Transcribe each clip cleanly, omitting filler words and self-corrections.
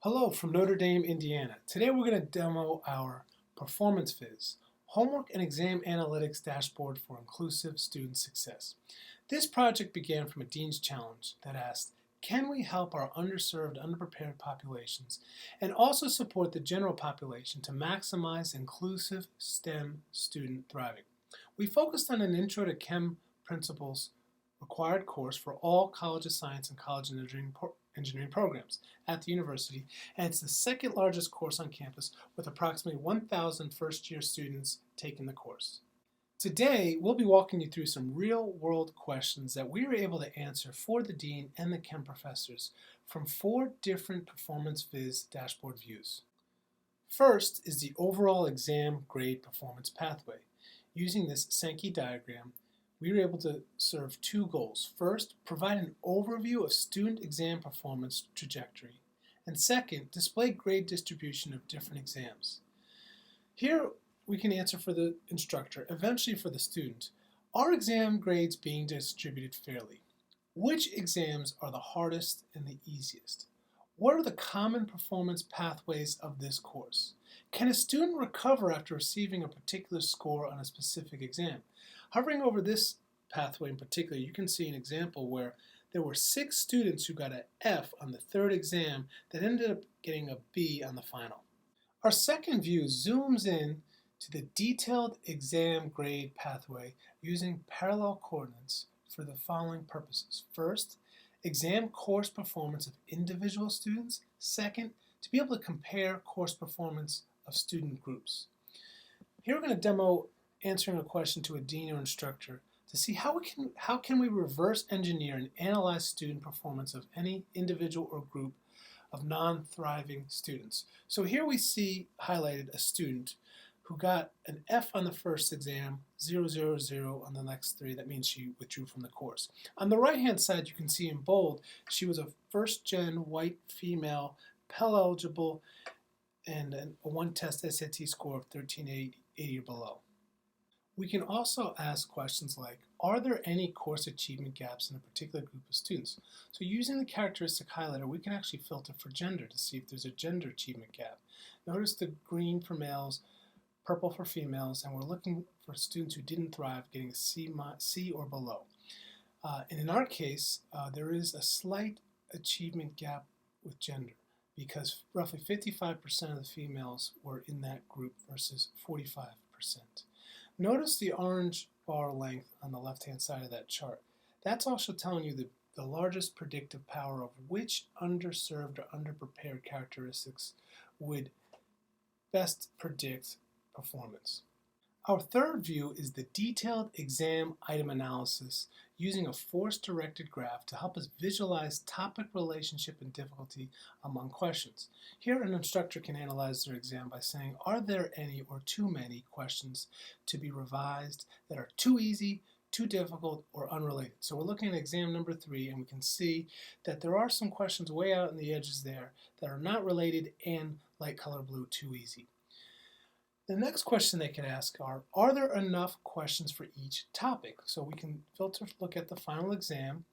Hello from Notre Dame, Indiana. Today we're going to demo our PerformanceVis, Homework and Exam Analytics Dashboard for Inclusive Student Success. This project began from a Dean's Challenge that asked, can we help our underserved, underprepared populations and also support the general population to maximize inclusive STEM student thriving? We focused on an Intro to Chem Principles required course for all College of Science and College of Engineering programs at the university, and it's the second largest course on campus with approximately 1,000 first-year students taking the course. Today, we'll be walking you through some real-world questions that we were able to answer for the dean and the chem professors from 4 different PerformanceVis dashboard views. First is the overall exam grade performance pathway. Using this Sankey diagram, we were able to serve 2 goals. First, provide an overview of student exam performance trajectory. And second, display grade distribution of different exams. Here we can answer for the instructor, eventually for the student. Are exam grades being distributed fairly? Which exams are the hardest and the easiest? What are the common performance pathways of this course? Can a student recover after receiving a particular score on a specific exam? Hovering over this pathway in particular, you can see an example where there were 6 students who got an F on the 3rd exam that ended up getting a B on the final. Our second view zooms in to the detailed exam grade pathway using parallel coordinates for the following purposes. First, exam course performance of individual students. Second, to be able to compare course performance of student groups. Here we're going to demo answering a question to a dean or instructor to see how can we reverse engineer and analyze student performance of any individual or group of non-thriving students. So here we see highlighted a student who got an F on the first exam, 0, 0, 0 on the next 3. That means she withdrew from the course. On the right-hand side, you can see in bold, she was a first-gen white female, Pell eligible, and a 1-test SAT score of 1380 or below. We can also ask questions like, are there any course achievement gaps in a particular group of students? So using the characteristic highlighter, we can actually filter for gender to see if there's a gender achievement gap. Notice the green for males, purple for females, and we're looking for students who didn't thrive getting a C or below. And in our case, there is a slight achievement gap with gender because roughly 55% of the females were in that group versus 45%. Notice the orange bar length on the left-hand side of that chart. That's also telling you the largest predictive power of which underserved or underprepared characteristics would best predict performance. Our third view is the detailed exam item analysis using a force-directed graph to help us visualize topic relationship and difficulty among questions. Here an instructor can analyze their exam by saying, are there any or too many questions to be revised that are too easy, too difficult, or unrelated? So we're looking at exam number 3 and we can see that there are some questions way out in the edges there that are not related and light color blue too easy. The next question they can ask are there enough questions for each topic? So we can look at the final exam,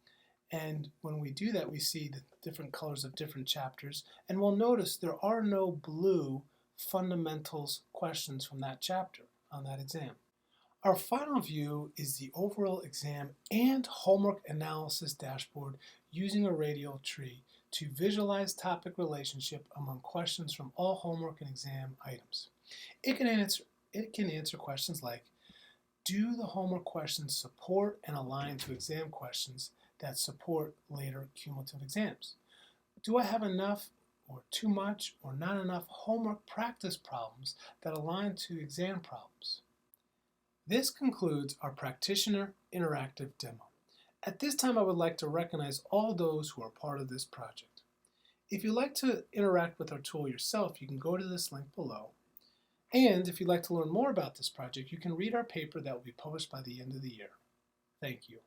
and when we do that we see the different colors of different chapters, and we'll notice there are no blue fundamentals questions from that chapter on that exam. Our final view is the overall exam and homework analysis dashboard using a radial tree to visualize topic relationship among questions from all homework and exam items. It can answer questions like, do the homework questions support and align to exam questions that support later cumulative exams? Do I have enough or too much or not enough homework practice problems that align to exam problems? This concludes our practitioner interactive demo. At this time, I would like to recognize all those who are part of this project. If you'd like to interact with our tool yourself, you can go to this link below. And if you'd like to learn more about this project, you can read our paper that will be published by the end of the year. Thank you.